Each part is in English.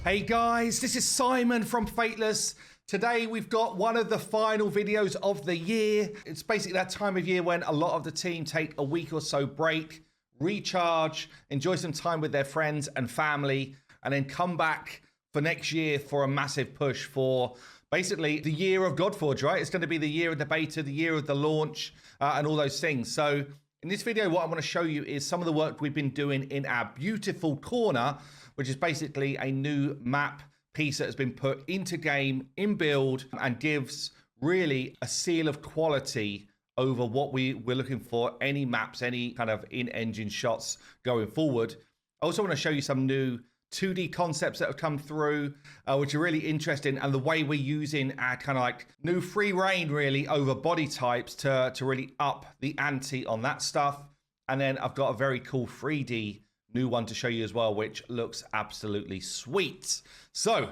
Hey guys, this is Simon from Fateless. Today we've got one of the final videos of the year. It's basically that time of year when a lot of the team take a week or so break, recharge, enjoy some time with their friends and family, and then come back for next year for a massive push for basically the year of Godforge, right? It's going to be the year of the beta, the year of the launch, and all those things. So in this video, what I want to show you is some of the work we've been doing in our beautiful corner, which is basically a new map piece that has been put into game, in build, and gives really a seal of quality over what we're looking for, any maps, any kind of in-engine shots going forward. I also want to show you some new 2D concepts that have come through, which are really interesting, and the way we're using our kind of like new free reign really over body types to really up the ante on that stuff. And then I've got a very cool 3D new one to show you as well, which looks absolutely sweet. So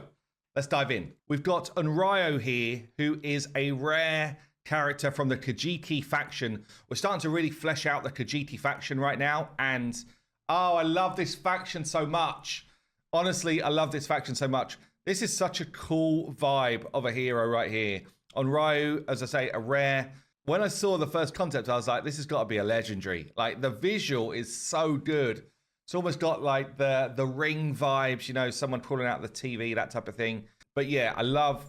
let's dive in. We've got Onryo here, who is a rare character from the KOJIKI faction. We're starting to really flesh out the KOJIKI faction right now, and oh, I love this faction so much. Honestly, I love this faction so much. This is such a cool vibe of a hero right here. Onryo, as I say, a rare. When I saw the first concept, I was like, this has got to be a legendary. Like, the visual is so good. It's almost got like the ring vibes, you know, someone crawling out the TV, that type of thing. But yeah, I love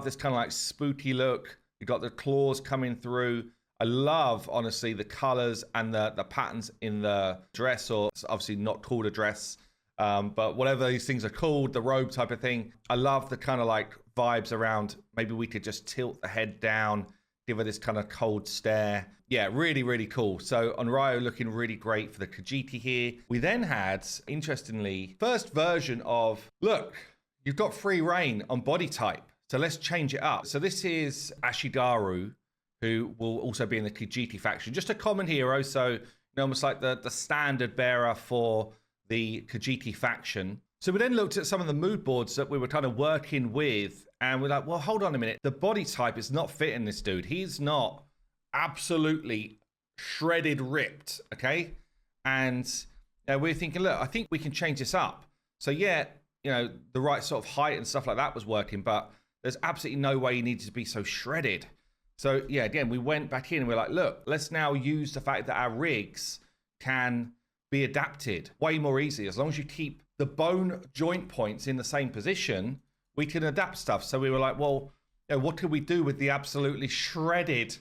this kind of like spooky look. You got the claws coming through. I love, honestly, the colors and the patterns in the dress, or it's obviously not called a dress, but whatever these things are called, the robe type of thing. I love the kind of like vibes around. Maybe we could just tilt the head down, give her this kind of cold stare. Yeah, really, really cool. So Onryo looking really great for the KOJIKI here. We then had, interestingly, first version of, look, you've got free reign on body type. So let's change it up. So this is Ashigaru, who will also be in the KOJIKI faction. Just a common hero. So, you know, almost like the standard bearer for the KOJIKI faction. So we then looked at some of the mood boards that we were kind of working with, and we're like, well, hold on a minute. The body type is not fitting this dude. He's not absolutely shredded ripped, okay? And we're thinking, look, I think we can change this up. So yeah, you know, the right sort of height and stuff like that was working, but there's absolutely no way he needed to be so shredded. So yeah, again, we went back in and we're like, look, let's now use the fact that our rigs can be adapted way more easily. As long as you keep the bone joint points in the same position, we can adapt stuff. So we were like, well, you know, what could we do with the absolutely shredded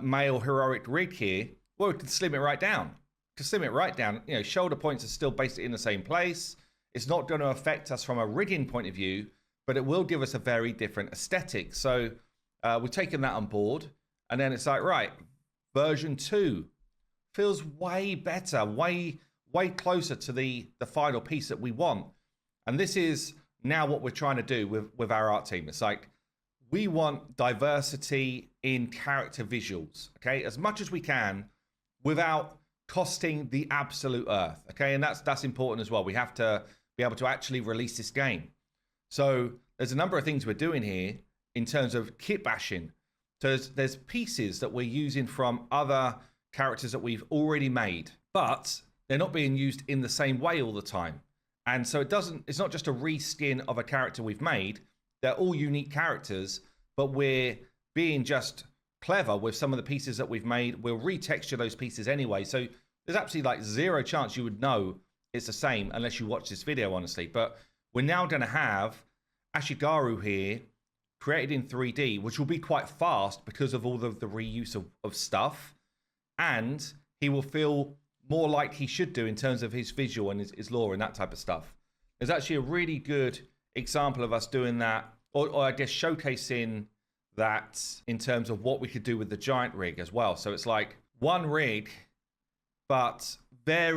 male heroic rig here? Well, we can slim it right down. To slim it right down, you know, shoulder points are still basically in the same place. It's not going to affect us from a rigging point of view, but it will give us a very different aesthetic. So we've taken that on board, and then it's like, right, version 2 feels way better, way closer to the final piece that we want. And this is now what we're trying to do with our art team. It's like, we want diversity in character visuals, okay, as much as we can without costing the absolute earth, okay? And that's important as well. We have to be able to actually release this game. So there's a number of things we're doing here in terms of kit bashing. So there's pieces that we're using from other characters that we've already made, but they're not being used in the same way all the time. And so it's not just a reskin of a character we've made. They're all unique characters, but we're being just clever with some of the pieces that we've made. We'll retexture those pieces anyway. So there's absolutely like zero chance you would know it's the same unless you watch this video, honestly. But we're now going to have Ashigaru here created in 3D, which will be quite fast because of all of the reuse of stuff. And he will feel more like he should do in terms of his visual and his lore and that type of stuff. There's actually a really good example of us doing that, or I guess showcasing that in terms of what we could do with the giant rig as well. So it's like one rig, but I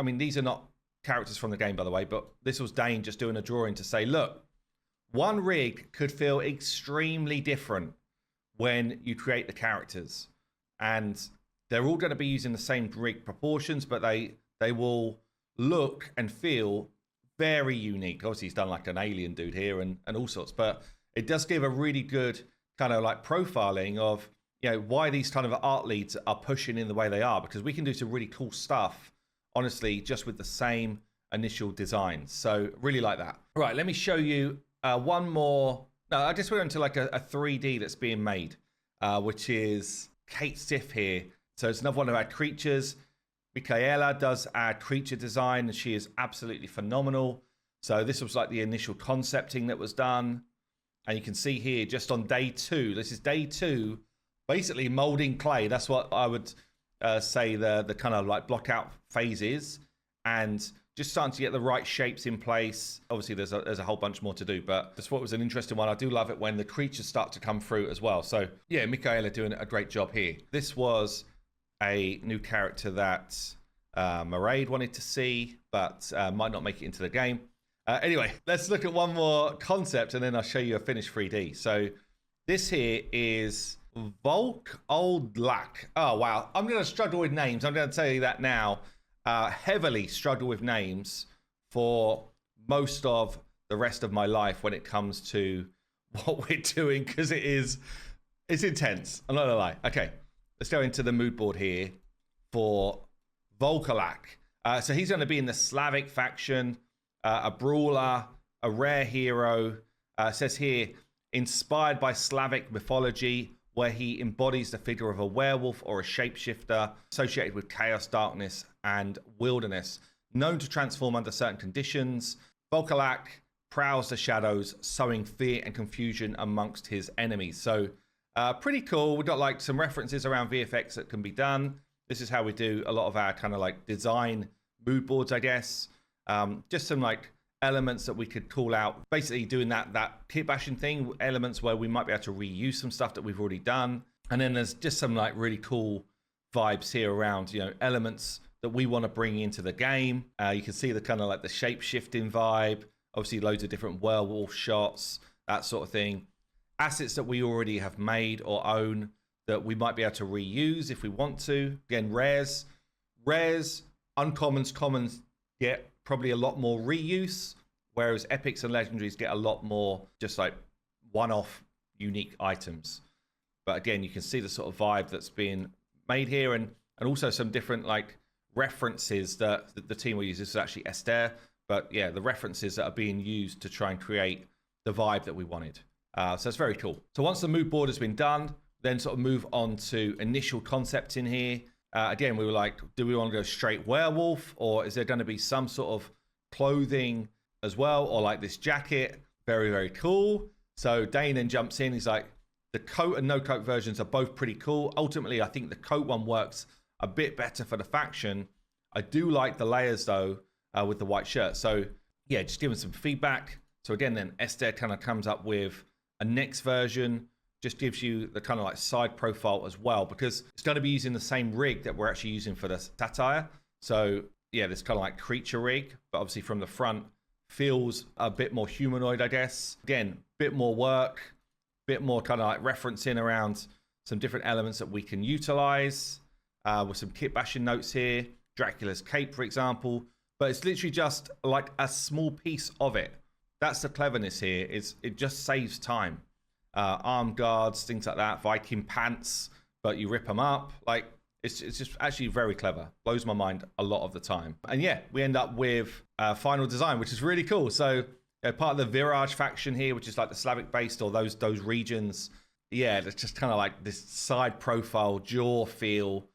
mean, these are not characters from the game, by the way, but this was Dane just doing a drawing to say, look, one rig could feel extremely different when you create the characters. And they're all going to be using the same rig proportions, but they will look and feel very unique. Obviously, he's done like an alien dude here and all sorts, but it does give a really good kind of like profiling of, you know, why these kind of art leads are pushing in the way they are, because we can do some really cool stuff, honestly, just with the same initial designs. So really like that. Right, let me show you one more. No, I just went into like a 3D that's being made, which is Kate Sif here. So it's another one of our creatures. Michaela does our creature design, and she is absolutely phenomenal. So this was like the initial concepting that was done. And you can see here, just on day 2, this is day 2, basically molding clay. That's what I would say the kind of like block out phase is. And just starting to get the right shapes in place. Obviously, there's a whole bunch more to do, but that's what was an interesting one. I do love it when the creatures start to come through as well. So yeah, Michaela doing a great job here. This was a new character that Maraid wanted to see, but might not make it into the game. Anyway, let's look at one more concept, and then I'll show you a finished 3D. So this here is Volk Old Luck. Oh, wow. I'm going to struggle with names. I'm going to tell you that now. Heavily struggle with names for most of the rest of my life when it comes to what we're doing, because it's intense. I'm not going to lie. Okay, let's go into the mood board here for Volkalak. So he's going to be in the Slavic faction. A brawler, a rare hero. Says here, inspired by Slavic mythology, where he embodies the figure of a werewolf or a shapeshifter associated with chaos, darkness, and wilderness. Known to transform under certain conditions, Volkalak prowls the shadows, sowing fear and confusion amongst his enemies. So pretty cool. We've got like some references around VFX that can be done. This is how we do a lot of our kind of like design mood boards, I guess. Just some like elements that we could call out, basically doing that kit bashing thing, elements where we might be able to reuse some stuff that we've already done. And then there's just some like really cool vibes here around, you know, elements that we want to bring into the game. You can see the kind of like the shape shifting vibe, obviously loads of different werewolf shots, that sort of thing. Assets that we already have made or own that we might be able to reuse if we want to. Again, rares, uncommons, commons get probably a lot more reuse, whereas epics and legendaries get a lot more just like one-off unique items. But again, you can see the sort of vibe that's being made here, and also some different like references that the team will use. This is actually Esther, but yeah, the references that are being used to try and create the vibe that we wanted. So it's very cool. So once the mood board has been done, then sort of move on to initial concepts in here. Again, we were like, do we want to go straight werewolf, or is there going to be some sort of clothing as well, or like this jacket? Very, very cool. So Dane then jumps in. He's like, the coat and no coat versions are both pretty cool. Ultimately, I think the coat one works a bit better for the faction. I do like the layers though, with the white shirt. So yeah, just giving some feedback. So again, then Esther kind of comes up with a next version. Just gives you the kind of like side profile as well, because it's going to be using the same rig that we're actually using for the satire. So yeah, this kind of like creature rig, but obviously from the front feels a bit more humanoid, I guess. Again, bit more work, bit more kind of like referencing around some different elements that we can utilize, with some kit bashing notes here. Dracula's cape, for example, but it's literally just like a small piece of it. That's the cleverness here, is it just saves time. Arm guards, things like that, Viking pants, but you rip them up. Like it's just actually very clever. Blows my mind a lot of the time. And yeah, we end up with final design, which is really cool. So part of the Virage faction here, which is like the Slavic based or those regions. Yeah, it's just kind of like this side profile jaw feel.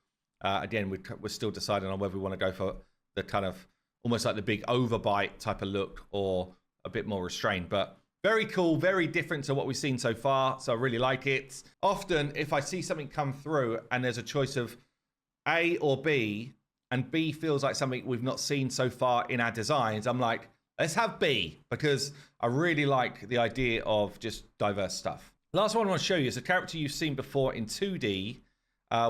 Again, we're still deciding on whether we want to go for the kind of almost like the big overbite type of look or a bit more restrained, but very cool, very different to what we've seen so far. So I really like it. Often, if I see something come through and there's a choice of A or B, and B feels like something we've not seen so far in our designs, I'm like, let's have B, because I really like the idea of just diverse stuff. Last one I want to show you is a character you've seen before in 2D,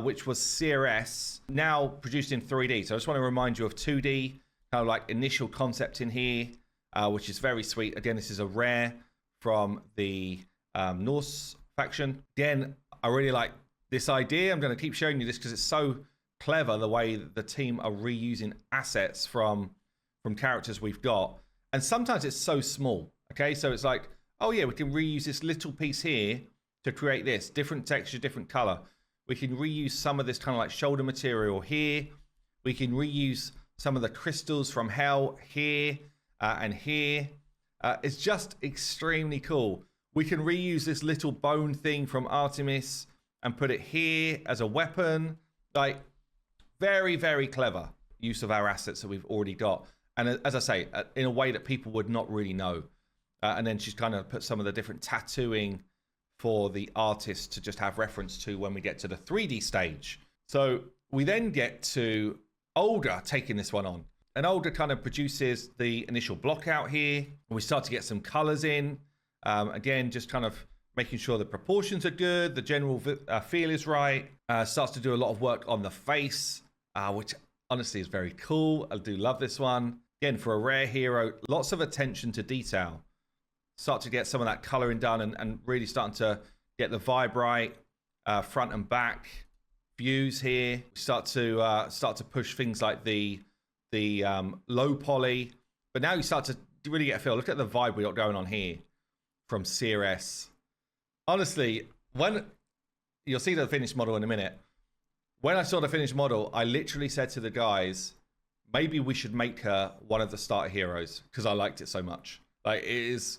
which was CRS, now produced in 3D. So I just want to remind you of 2D, kind of like initial concept in here, which is very sweet. Again, this is a rare from the Norse faction. Again, I really like this idea. I'm going to keep showing you this because it's so clever, the way the team are reusing assets from characters we've got. And sometimes it's so small. Okay, so it's like, oh yeah, we can reuse this little piece here to create this. Different texture, different color. We can reuse some of this kind of like shoulder material here. We can reuse some of the crystals from hell here and here. It's just extremely cool. We can reuse this little bone thing from Artemis and put it here as a weapon. Like, very, very clever use of our assets that we've already got. And as I say, in a way that people would not really know. And then she's kind of put some of the different tattooing for the artist to just have reference to when we get to the 3D stage. So we then get to Olga taking this one on. And Olga kind of produces the initial block out here. We start to get some colors in. Again, just kind of making sure the proportions are good. The general feel is right. Starts to do a lot of work on the face, which honestly is very cool. I do love this one. Again, for a rare hero, lots of attention to detail. Start to get some of that coloring done and really starting to get the vibe right, front and back views here. Start to push things like the low poly, but now you start to really get a feel. Look at the vibe we got going on here from CRS. Honestly, when you'll see the finished model in a minute, when I saw the finished model, I literally said to the guys, maybe we should make her one of the starter heroes because I liked it so much. Like, it is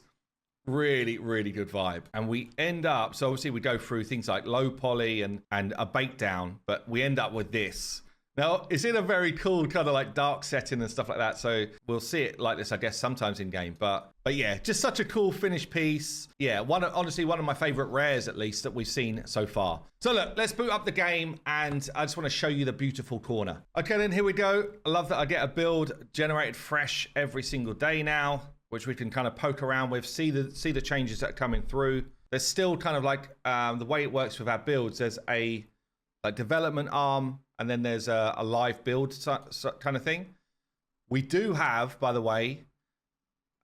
really, really good vibe. And we end up, so obviously we go through things like low poly and a bake down, but we end up with this. Now, it's in a very cool kind of like dark setting and stuff like that. So we'll see it like this, I guess, sometimes in game. But yeah, just such a cool finished piece. Yeah, honestly, one of my favorite rares, at least, that we've seen so far. So look, let's boot up the game. And I just want to show you the beautiful corner. Okay, then here we go. I love that I get a build generated fresh every single day now, which we can kind of poke around with, see the changes that are coming through. There's still kind of like the way it works with our builds. There's a development arm, and then there's a live build kind of thing. We do have, by the way,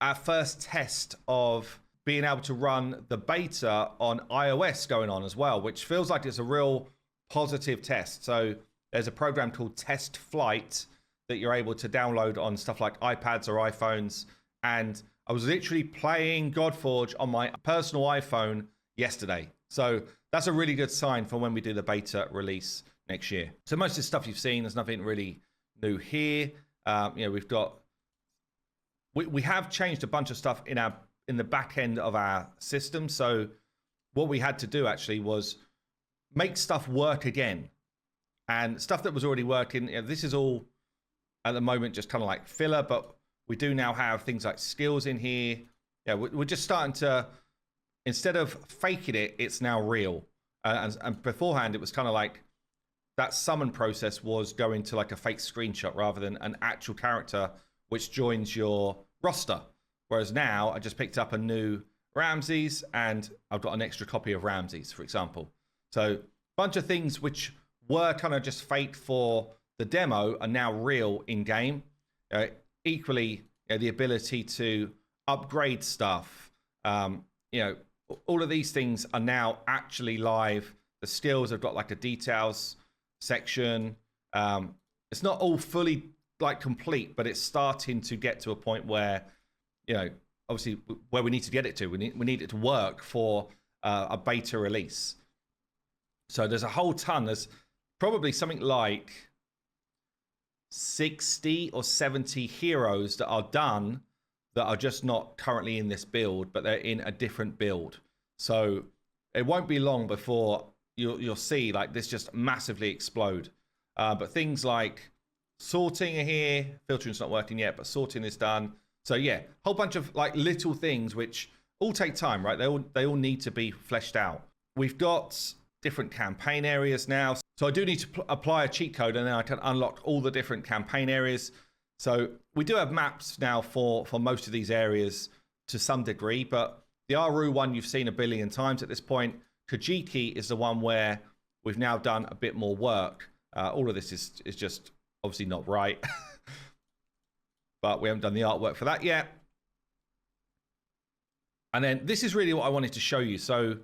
our first test of being able to run the beta on iOS going on as well, which feels like it's a real positive test. So there's a program called Test Flight that you're able to download on stuff like iPads or iPhones. And I was literally playing Godforge on my personal iPhone yesterday. So that's a really good sign for when we do the beta release next year. So most of the stuff you've seen, there's nothing really new here. We've got, we have changed a bunch of stuff in the back end of our system. So what we had to do actually was make stuff work again, and stuff that was already working. This is all at the moment just kind of like filler, but we do now have things like skills in here. Yeah, we're just starting to, instead of faking it, it's now real. And beforehand, it was kind of like that summon process was going to like a fake screenshot rather than an actual character which joins your roster. Whereas now I just picked up a new Ramses and I've got an extra copy of Ramses, for example. So a bunch of things which were kind of just fake for the demo are now real in game. Equally, the ability to upgrade stuff, all of these things are now actually live. The skills have got like a details section. It's not all fully like complete, but it's starting to get to a point where, obviously where we need to get it to. We need it to work for a beta release. So there's a whole ton. There's probably something like 60 or 70 heroes that are done that are just not currently in this build, but they're in a different build. So it won't be long before you'll see like this just massively explode. But things like sorting are here. Filtering's not working yet, but sorting is done. So yeah, whole bunch of like little things which all take time, right? They all need to be fleshed out. We've got different campaign areas now. So I do need to apply a cheat code and then I can unlock all the different campaign areas. So we do have maps now for most of these areas to some degree, but the Aru one you've seen a billion times at this point. KOJIKI is the one where we've now done a bit more work. All of this is just obviously not right, but we haven't done the artwork for that yet. And then this is really what I wanted to show you. So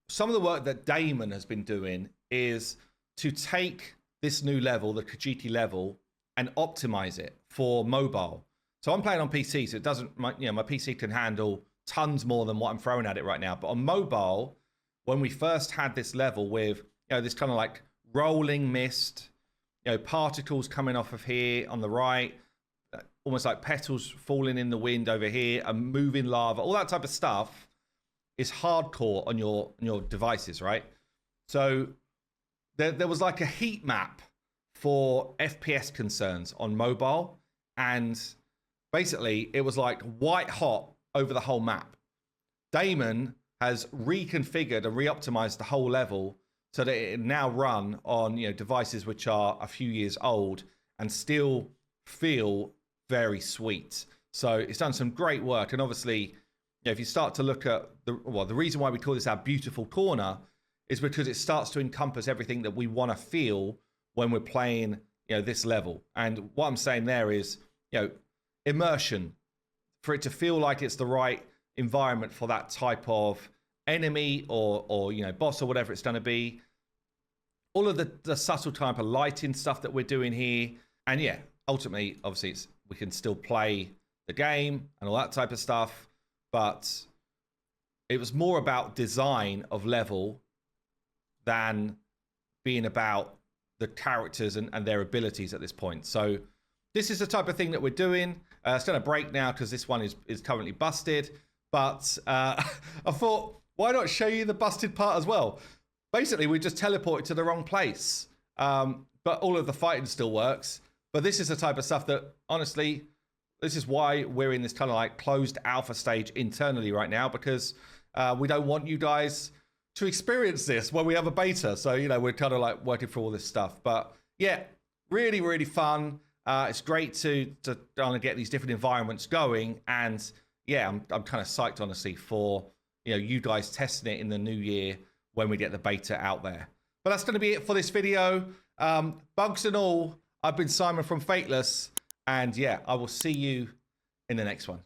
some of the work that Damon has been doing is to take this new level, the KOJIKI level, and optimize it for mobile. So I'm playing on PC, so it doesn't, my PC can handle tons more than what I'm throwing at it right now. But on mobile, when we first had this level with, this kind of like rolling mist, particles coming off of here on the right, almost like petals falling in the wind over here, and moving lava, all that type of stuff is hardcore on your devices, right? So there was like a heat map for FPS concerns on mobile, and basically it was like white hot over the whole map. Damon has reconfigured and re-optimized the whole level so that it now run on devices which are a few years old and still feel very sweet. So it's done some great work. And obviously, if you start to look at the reason why we call this our beautiful corner is because it starts to encompass everything that we want to feel when we're playing this level. And what I'm saying there is immersion, for it to feel like it's the right environment for that type of enemy or boss or whatever it's going to be. All of the subtle type of lighting stuff that we're doing here, and ultimately obviously we can still play the game and all that type of stuff, but it was more about design of level than being about the characters and their abilities at this point. So this is the type of thing that we're doing. It's going to break now because this one is currently busted. But I thought, why not show you the busted part as well? Basically, we just teleported to the wrong place. But all of the fighting still works. But this is the type of stuff that, honestly, this is why we're in this kind of like closed alpha stage internally right now, because we don't want you guys to experience this when we have a beta. So, we're kind of like working through all this stuff. But yeah, really, really fun. It's great to kind of get these different environments going. And yeah, I'm kind of psyched, honestly, for you guys testing it in the new year when we get the beta out there. But that's going to be it for this video. Bugs and all, I've been Simon from Fateless. And yeah, I will see you in the next one.